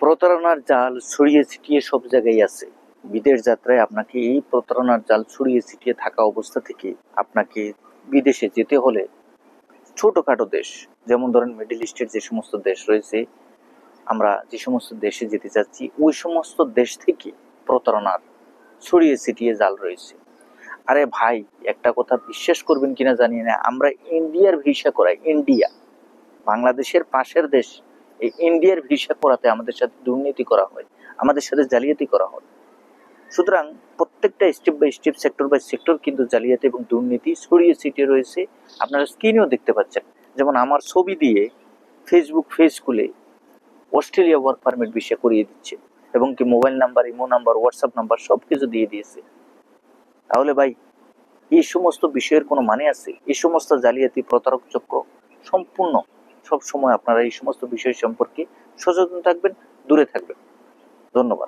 প্রতারণার জাল ছড়িয়ে ছিটিয়ে সব জায়গায় আছে। বিদেশ যাত্রায় আপনাকে এই প্রতারণার জাল ছড়িয়ে ছিটিয়ে থাকা অবস্থা থেকে আপনাকে বিদেশে যেতে হলে ছোটখাটো দেশ, যেমন ধরেন মিডল ইস্টের যে সমস্ত দেশ রয়েছে, আমরা যে সমস্ত দেশে যেতে চাচ্ছি ওই সমস্ত দেশ থেকে প্রতারণার ছড়িয়ে ছিটিয়ে জাল রয়েছে। আরে ভাই, একটা কথা বিশ্বাস করবেন কিনা জানি না, আমরা ইন্ডিয়ার ভিসা করাই। ইন্ডিয়া বাংলাদেশের পাশের দেশ, এই ইন্ডিয়ার ভিসা করাতে আমাদের সাথে দুর্নীতি করা হয়, আমাদের সাথে জালিয়াতি করা হয়। সুতরাং প্রত্যেকটা step by step, sector by sector কিন্তু জালিয়াতি এবং দুর্নীতি ছড়িয়ে ছিটিয়ে রয়েছে। আপনারা স্ক্রিনেও দেখতে পাচ্ছেন, যেমন আমার ছবি দিয়ে ফেসবুক পেজ খুলে অস্ট্রেলিয়া ওয়ার্ক পারমিট ভিসা করিয়ে দিচ্ছে, এবং কি mobile number, imo number, WhatsApp number সবকিছু দিয়ে দিয়েছে। তাহলে ভাই, এই সমস্ত বিষয়ের কোনো মানে আছে? এই সমস্ত জালিয়াতি প্রতারক চক্র সম্পূর্ণ সব সময় আপনারা এই সমস্ত বিষয় সম্পর্কে সচেতন থাকবেন, দূরে থাকবেন। ধন্যবাদ।